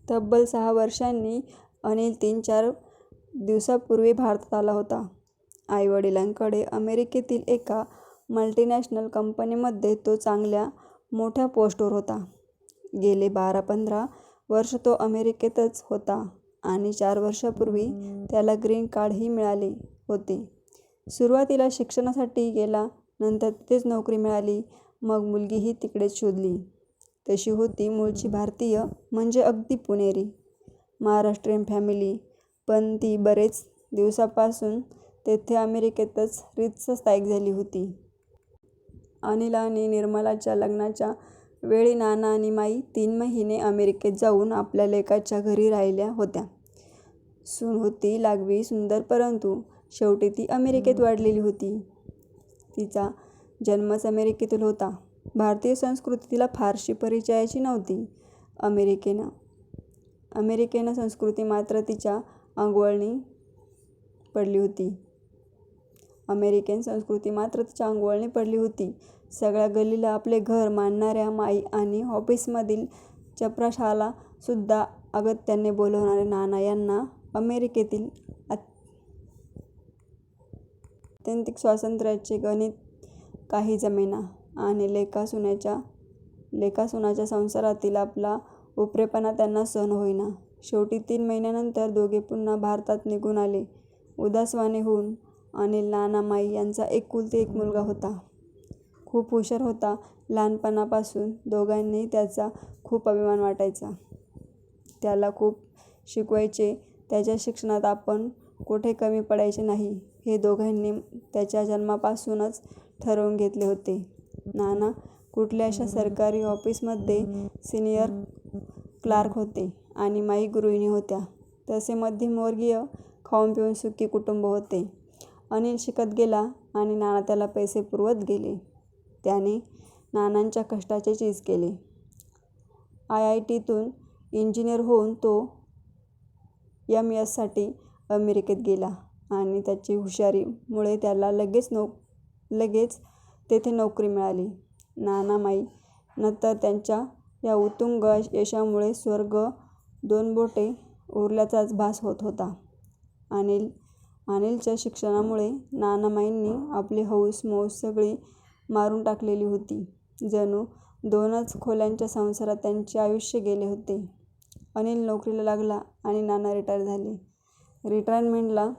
तब्बल 6 वर्षांनी अनिल 3-4 दिवसापूर्वी भारतात आला होता. आईवडिलांकडे अमेरिकेतील एका मल्टीनॅशनल कंपनीमध्ये तो चांगल्या मोठ्या पोस्टवर होता. गेले 12-15 वर्ष तो अमेरिकेतच होता आणि 4 वर्षापूर्वी त्याला ग्रीन कार्डही मिळाले होते. सुरुवातीला शिक्षणासाठी गेला, नंतर तिथेच नोकरी मिळाली, मग मुलगीही तिकडेच शोधली. तशी होती मूळची भारतीय, म्हणजे अगदी पुणेरी. महाराष्ट्रीयन फॅमिली, पण ती बरेच दिवसापासून तेथे अमेरिकेतच रीतसर स्थायिक झाली होती. अनिल आणि निर्मलाच्या लग्नाच्या वेळी नाना आणि माई 3 महिने अमेरिकेत जाऊन आपल्या लेकाच्या घरी राहिल्या होत्या. सून होती लागवी सुंदर, परंतु शेवटी ती अमेरिकेत वाढलेली होती. तिचा जन्मच अमेरिकेतील होता. भारतीय संस्कृती तिला फारशी परिचयाची नव्हती. अमेरिकन संस्कृती मात्र तिच्या अंगवळणी पडली होती. सगळ्या गल्लीला आपले घर मानणाऱ्या माई आणि ऑफिसमधील चपराशाला सुद्धा अगत्याने बोलवणारे नाना यांना अमेरिकेतील आत्यंतिक स्वातंत्र्याचे गणित काही जमेना आणि लेका-सुनाच्या संसारातील आपला उपरेपणा त्यांना सहन होईना. शेवटी 3 महिन्यानंतर दोघे पुन्हा भारतात निघून आले. उदासवाणे होऊन अनिल नाना-माई यांचा एकुलती एक मुलगा होता. खूप हुशार होता. लहानपणापासून दोघांनाही त्याचा खूप अभिमान वाटायचा. त्याला खूप शिकवायचे. त्याच्या शिक्षणात आपण कोठे कमी पडायचे नाही, हे दोघांनी त्याच्या जन्मापासूनच ठरवून घेतले होते. नाना कुठल्याशा सरकारी ऑफिसमध्ये सिनियर क्लार्क होते आणि माई गृहिणी होत्या. तसे मध्यमवर्गीय, खाऊन पिऊन सुखी कुटुंब होते. अनिल शिकत गेला आणि नाना त्याला पैसे पुरवत गेले. त्याने नानांच्या कष्टाचे चीज केले. IITतून इंजिनियर होऊन तो MS साठी अमेरिकेत गेला आणि त्याची हुशारीमुळे त्याला लगेच तेथे नोकरी मिळाली. नाना-माई नंतर त्यांच्या या उत्तुंग यशामुळे स्वर्ग 2 बोटे उरल्याचाच भास होत होता. अनिलच्या शिक्षणामुळे नाना-माईंनी आपली हौस-मौज सगळी मारून टाकलेली होती. जणू 2च खोल्यांच्या संसारात त्यांचे आयुष्य गेले होते. अनिल नोकरीला लागला आणि नाना रिटायर झाले. रिटायरमेंटला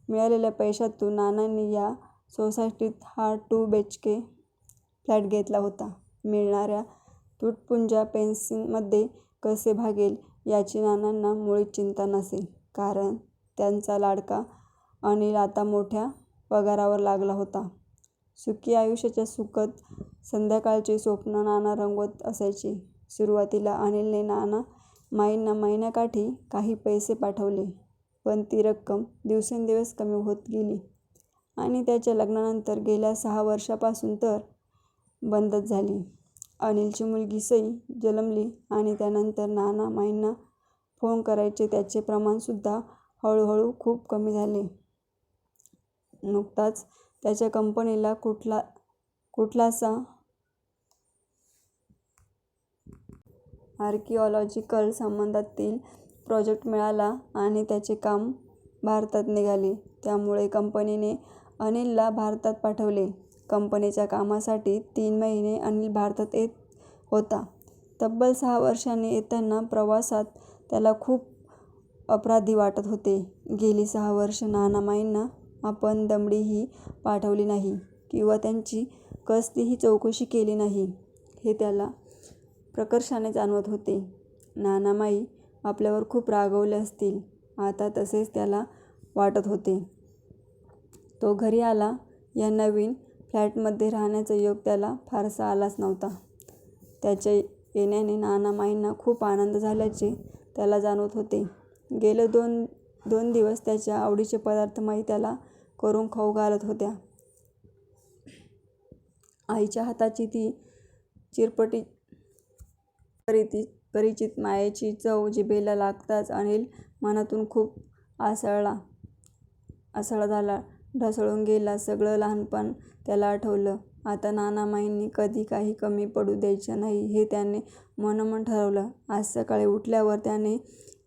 मिळालेल्या पैशातून नानांनी या सोसायटीत हा 2 BHK फ्लॅट घेतला होता. मिळणाऱ्या तुटपुंज्या पेन्शनमध्ये कसे भागेल याची नानांना मुळीच चिंता नसे, कारण त्यांचा लाडका अनिल आता मोठ्या पगारावर लागला होता. सुखी आयुष्याच्या सुखद संध्याकाळची स्वप्न नाना रंगवत असायचे. सुरुवातीला अनिलने नाना-माईंना महिन्याकाठी काही पैसे पाठवले, पण ती रक्कम दिवसेंदिवस कमी होत गेली आणि त्याच्या लग्नानंतर गेल्या 6 वर्षांपासून तर बंदच झाली. अनिलची मुलगी सई जन्मली आणि त्यानंतर नाना-माईंना फोन करायचे त्याचे प्रमाणसुद्धा हळूहळू खूप कमी झाले. नुकताच त्याच्या कंपनीला कुठलासा आर्किओलॉजिकल संबंधातील प्रोजेक्ट मिळाला आणि त्याचे काम भारतात निघाले. त्यामुळे कंपनीने अनिलला भारतात पाठवले. कंपनीच्या कामासाठी 3 महिने अनिल भारतात येत होता. तब्बल 6 वर्षांनी येताना प्रवासात त्याला खूप अपराधी वाटत होते. गेली 6 वर्ष नाना-माईंना आपण दमडीही पाठवली नाही किंवा त्यांची कसलीही चौकशी केली नाही, हे त्याला प्रकर्षाने जाणवत होते. नाना-माई आपल्यावर खूप रागावले असतील आता, तसेच त्याला वाटत होते. तो घरी आला. या नवीन फ्लॅटमध्ये राहण्याचा योग त्याला फारसा आलाच नव्हता. त्याच्या येण्याने नाना-माईंना खूप आनंद झाल्याचे त्याला जाणवत होते. गेले 2 दिवस त्याच्या आवडीचे पदार्थ माई त्याला करून खाऊ घालत होत्या. आईच्या हाताची ती परिचित मायेची चव जिभेला लागताच अनिल मनातून खूप आसळा झाला. ढासळून गेला. सगळं लहानपण त्याला आठवलं. आता नानामाईंनी कधी काही कमी पडू द्यायचं नाही हे त्याने मनोमन ठरवलं. आज सकाळी उठल्यावर त्याने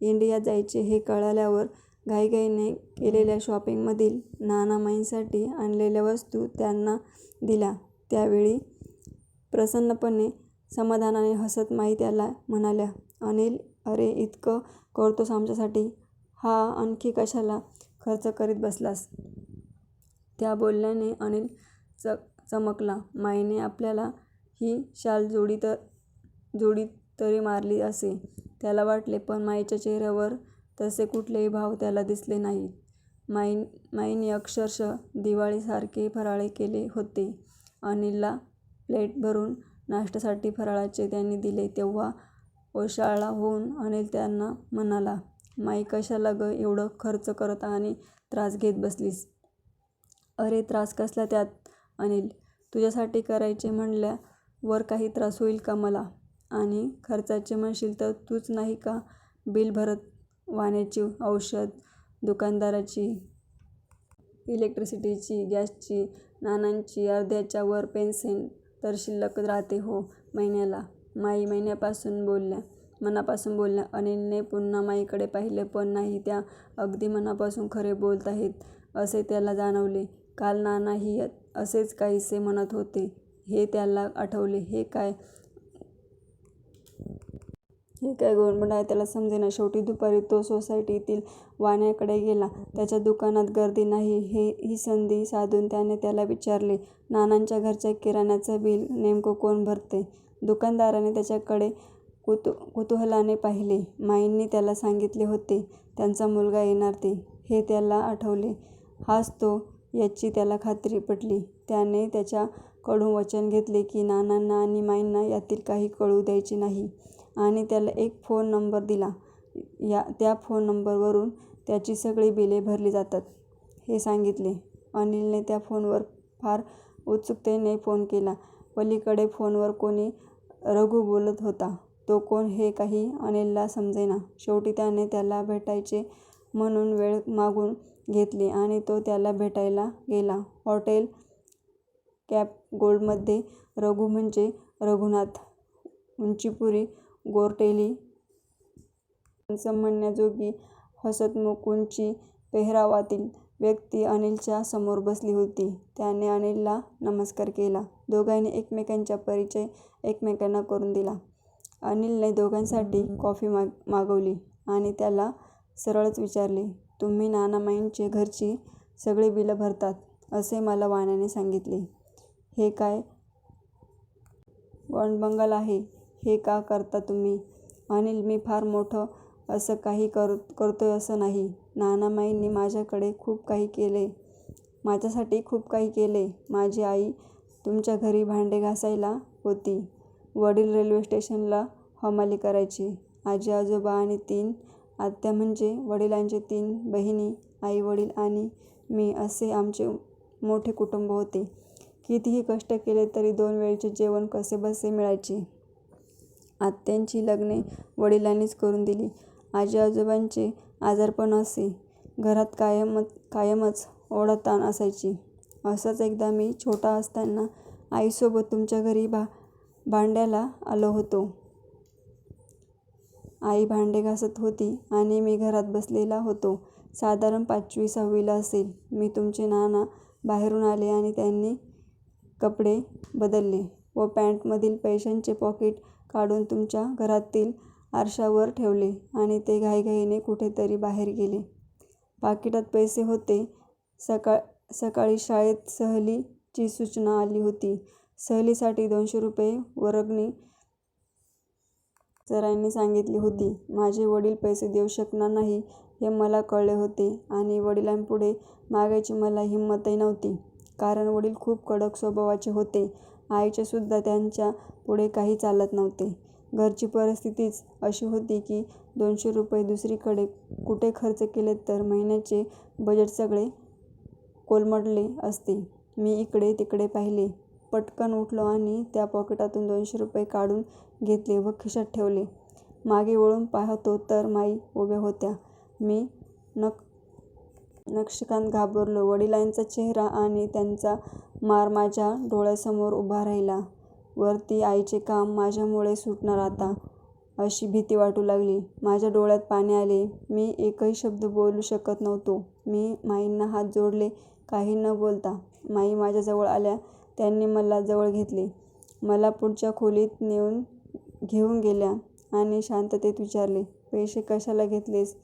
इंडिया जायचे हे कळल्यावर घाईघाईने केलेल्या शॉपिंगमधील नानामाईंसाठी आणलेल्या वस्तू त्यांना दिल्या. त्यावेळी प्रसन्नपणे समाधानाने हसत माई त्याला म्हणाल्या, "अनिल, अरे इतकं करतोस आमच्यासाठी, हा आणखी कशाला खर्च करीत बसलास? त्या बोलण्याने अनिल चमकला. माईने आपल्याला ही शाल जोडी तरी मारली असे त्याला वाटले, पण माईच्या चेहऱ्यावर तसे कुठलेही भाव त्याला दिसले नाहीत. माईने अक्षरशः दिवाळीसारखे फराळ केले होते. अनिलला प्लेट भरून नाश्त्यासाठी फराळाचे त्यांनी दिले तेव्हा ओशाळला होऊन अनिल त्यांना म्हणाला, "माई, कशाला ग एवढं खर्च करत आणि त्रास घेत बसलीस? "अरे त्रास कसला त्यात अनिल, तुझ्यासाठी करायचे म्हणल्यावर काही त्रास होईल का मला? आणि खर्चाचे म्हणशील तर तूच नाही का बिल भरत? वाण्याची, औषध दुकानदाराची, इलेक्ट्रिसिटीची, गॅसची, नानांची, अर्ध्याच्या वर पेन्शन तर शिल्लक राहते हो महिन्याला." माई मनापासून बोलल्या. अनिलने पुन्हा माईकडे पाहिले, पण नाही, त्या अगदी मनापासून खरे बोलत आहेत असे त्याला जाणवले. काल नानाही असेच काहीसे म्हणत होते हे त्याला आठवले. हे काय गोंधळ आहे त्याला समजेना. शेवटी दुपारी तो सोसायटीतील वाण्याकडे गेला. त्याच्या दुकानात गर्दी नाही ही संधी साधून त्याला विचारले, "नानांच्या घरच्या किराण्याचं बिल नेमकं कोण भरते? दुकानदाराने त्याच्याकडे कुतूहलाने पाहिले. माईंनी त्याला सांगितले होते त्यांचा मुलगा येणार ते, हे त्याला आठवले. हाच तो याची त्याला खात्री पटली. त्याने त्याच्याकडून वचन घेतले की नानांना आणि माईंना यातील काही कळू द्यायचे नाही आणि त्याला एक फोन नंबर दिला. त्या फोन नंबरवरून त्याची सगळी बिले भरली जातात हे सांगितले. अनिलने त्या फोनवर फार उत्सुकतेने फोन केला. पलीकडे फोनवर कोणी रघु बोलत होता. तो कोण हे काही अनिलला समजेना. शेवटी त्याने त्याला भेटायचे म्हणून वेळ मागून घेतली आणि तो त्याला भेटायला गेला. Hotel cap गोल्डमध्ये. रघु म्हणजे रघुनाथ, उंचीपुरी, गोरटेली, हँडसम म्हणण्याजोगी हसतमुख, उंची पेहरावातील व्यक्ती अनिलच्या समोर बसली होती. त्याने अनिलला नमस्कार केला. दोघांनी एकमेकांचा परिचय एकमेकांना करून दिला. अनिलने दोघांसाठी कॉफी मागवली आणि त्याला सरळच विचारले, "तुम्ही नानामाईंचे घरची सगळी बिलं भरतात असे मला वाण्याने सांगितले. हे काय गोंडबंगाल आहे? हे का करता तुम्ही? "अनिल, मी फार मोठं असं काही करतोय असं नाही. नानामाईंनी माझ्यासाठी खूप काही केले. माझी आई तुमच्या घरी भांडे घासायला होती. वडील रेल्वे स्टेशनला हमाली करायचे. आजी आजोबा आणि 3 आत्या म्हणजे वडिलांचे 3 बहिणी, आई वडील आणि मी असे आमचे मोठे कुटुंब होते. कितीही कष्ट केले तरी 2 वेळचे जेवण कसेबसे मिळायचे. आत्यांची लग्ने वडिलांनीच करून दिली. आजी आजोबांचे आजारपण असे. घरात कायमच ओढाताण असायची. असंच एकदा मी छोटा असताना आईसोबत तुमच्या घरी भांड्याला आलो होतो. आई भांडे घासत होती आणि मी घरात बसलेला होतो. साधारण 5वी-6वीला असेल. मी तुमचे नाना बाहेरून आले आणि त्यांनी कपडे बदलले व पॅन्टमधील पैशांचे पाकीट काढून तुमच्या घरातील आरशावर ठेवले आणि ते घाईघाईने कुठेतरी बाहेर गेले. पाकिटात पैसे होते. सकाळी शाळेत सहलीची सूचना आली होती. सहलीसाठी 200 रुपये वर्गणी सरांनी सांगितली होती. माझे वडील पैसे देऊ शकणार नाही हे मला कळले होते आणि वडिलांपुढे मागायची मला हिंमतही नव्हती, कारण वडील खूप कडक स्वभावाचे होते. आईचे सुद्धा त्यांच्या पुढे काही चालत नव्हते. घरची परिस्थितीच अशी होती की 200 रुपये दुसरीकडे कुठे खर्च केले तर महिन्याचे बजेट सगळे कोलमडले असते. मी इकडे तिकडे पाहिले. पटकन उठलो आणि त्या पाकिटातून 200 रुपये काढून घेतले व खिशात ठेवले. मागे वळून पाहतो तर माई उभ्या होत्या. मी नकशिकांत घाबरलो. वडिलांचा चेहरा आणि त्यांचा मार माझ्या डोळ्यासमोर उभा राहिला. वरती आईचे काम माझ्यामुळे सुटणार आता, अशी भीती वाटू लागली. माझ्या डोळ्यात पाणी आले. मी एकही शब्द बोलू शकत नव्हतो. मी माईंना हात जोडले, काही न बोलता. माई माझ्याजवळ आल्या. त्यांनी मला जवळ घेतले. मला पुढच्या खोलीत घेऊन गेल्या आणि शांततेत विचारले, पैसे कशाला घेतलेस?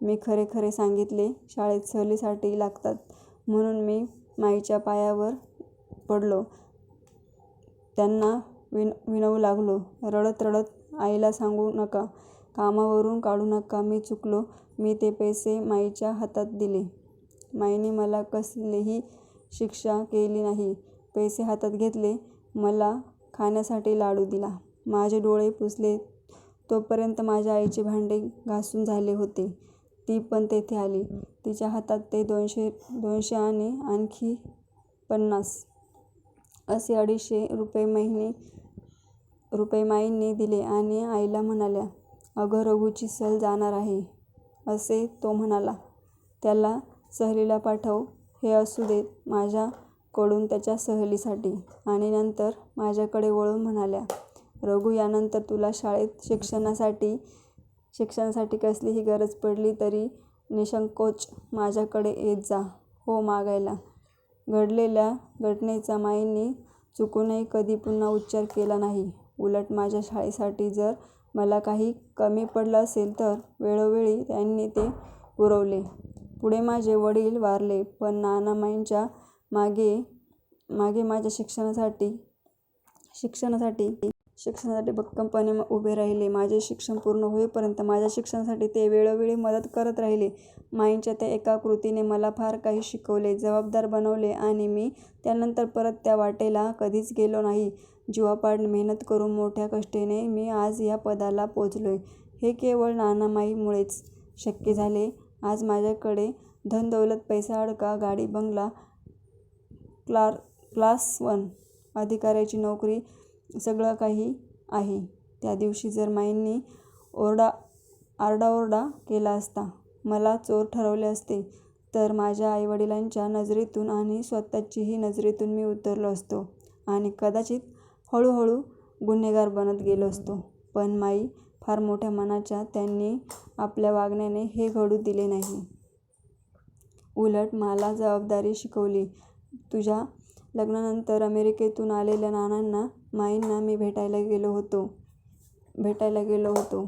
मी खरे खरे सांगितले. शाळेत सहलीसाठी लागतात म्हणून. मी माईच्या पायावर पडलो. त्यांना विनवू लागलो, रडत रडत, आईला सांगू नका, कामावरून काढू नका. मी चुकलो. मी ते पैसे माईच्या हातात दिले. माईने मला कसलीही शिक्षा केली नाही. पैसे हातात घेतले. मला खाण्यासाठी लाडू दिला. माझे डोळे पुसले तोपर्यंत माझ्या आईचे भांडे घासून झाले होते. ती पण तेथे आली. तिच्या हातात ते 200 आणि आणखी 50 असे 250 रुपये माईंनी दिले आणि आईला म्हणाल्या, अगं रघूची सहल जाणार आहे असे तो म्हणाला. त्याला सहलीला पाठव. हे असू देत माझ्याकडून त्याच्या सहलीसाठी. आणि नंतर माझ्याकडे वळून म्हणाल्या, रघू, यानंतर तुला शाळेत शिक्षणासाठी कसलीही गरज पडली तरी निसंकोच माझ्याकडे येत जा. हो मागायला. घडलेल्या घटनेचा माईंनी चुकूनही कधी पुन्हा उच्चार केला नाही. उलट माझ्या शाळेसाठी जर मला काही कमी पडलं असेल तर वेळोवेळी त्यांनी ते पुरवले. पुढे माझे वडील वारले, पण नानामाईंच्या मागे माझ्या शिक्षणासाठी भक्कमपणे उभे राहिले. माझे शिक्षण पूर्ण होईपर्यंत माझ्या शिक्षणासाठी ते वेळोवेळी मदत करत राहिले. माईंच्या त्या एका कृतीने मला फार काही शिकवले, जबाबदार बनवले आणि मी त्यानंतर परत त्या वाटेला कधीच गेलो नाही. जीवापाड मेहनत करून मोठ्या कष्टाने मी आज या पदाला पोचलोय. हे केवळ नानामाईंमुळेच शक्य झाले. आज माझ्याकडे धनदौलत, पैसा, अडका, गाडी, बंगला, क्लास 1 अधिकाऱ्याची नोकरी, सगळं काही आहे. त्या दिवशी जर माईंनी आरडाओरडा केला असता, मला चोर ठरवले असते, तर माझ्या आईवडिलांच्या नजरेतून आणि स्वतःच्याही नजरेतून मी उतरलो असतो आणि कदाचित हळूहळू गुन्हेगार बनत गेलो असतो. पण माई फार मोठ्या मनाच्या. त्यांनी आपल्या वागण्याने हे घडू दिले नाही. उलट मला जबाबदारी शिकवली. तुझ्या लग्नानंतर अमेरिकेतून आलेल्या नानांना, माईंना मी भेटायला गेलो होतो.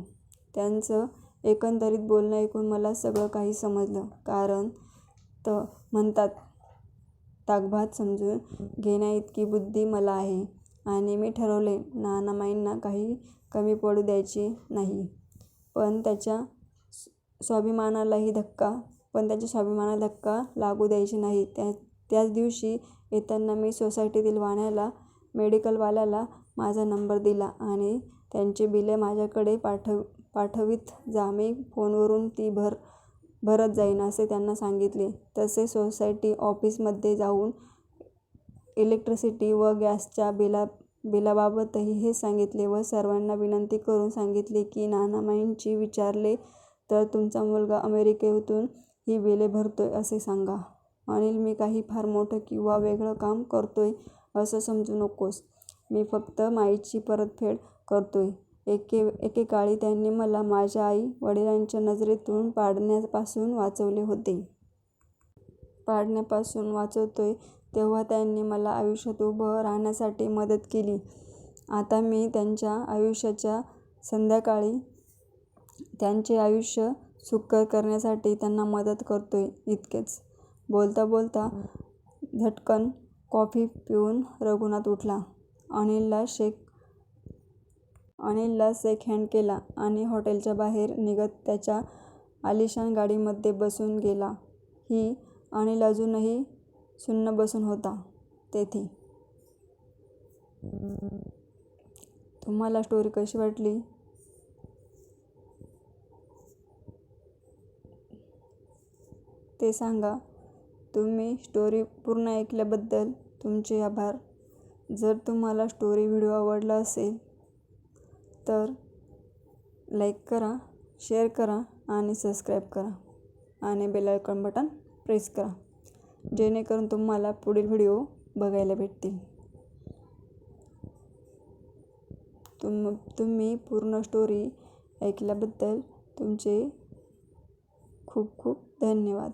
त्यांचं एकंदरीत बोलणं ऐकून मला सगळं काही समजलं. कारण म्हणतात, ताकभात समजून घेण्याइतकी बुद्धी मला आहे. आणि मी ठरवले, नानामाईंना काही कमी पडू द्यायचे नाही. पण त्यांच्या स्वाभिमानाला धक्का लागू द्यायचे नाही. त्याच दिवशी येताना मी सोसायटीतील मेडिकलवाल्याला माझा नंबर दिला आणि त्यांची बिले माझ्याकडे पाठवीत जा. मी फोनवरून ती भरत जाईन असे त्यांना सांगितले. तसे सोसायटी ऑफिसमध्ये जाऊन इलेक्ट्रिसिटी व गॅसच्या बिलाबाबतही हेच सांगितले व सर्वांना विनंती करून सांगितले की नानामाईंची विचारले तर तुमचा मुलगा अमेरिकेतून ही बिले भरतोय असे सांगा. अनिल, मी काही फार मोठं किंवा वेगळं काम करतोय असं समजू नकोस. मी फक्त माईची परतफेड करतोय. एकेकाळी त्यांनी मला माझ्या आई वडिलांच्या नजरेतून पाडण्यापासून वाचवतोय तेव्हा त्यांनी मला आयुष्यात उभं राहण्यासाठी मदत केली. आता मी त्यांच्या आयुष्याच्या संध्याकाळी त्यांचे आयुष्य सुखकर करण्यासाठी त्यांना मदत करतोय, इतकेच. बोलता बोलता झटकन कॉफी पिऊन रघुनाथ उठला. अनिलला शेक हँड केला आणि हॉटेलच्या बाहेर निघत त्याच्या आलिशान गाडीमध्ये बसून गेला. अनिल अजूनही सुन्न बसून होता तेथे. तुम्हाला स्टोरी कशी वाटली ते सांगा. तुम्ही स्टोरी पूर्ण ऐकल्याबद्दल तुमचे आभार. जर तुम्हाला व्हिडिओ आवडला असेल तर लाईक करा, शेअर करा आणि सबस्क्राईब करा आणि बेल आयकॉन बटन प्रेस करा, जेणेकरून तुम्हाला पुढील व्हिडिओ बघायला भेटतील. तुम्ही पूर्ण स्टोरी ऐकल्याबद्दल तुमचे खूप खूप धन्यवाद.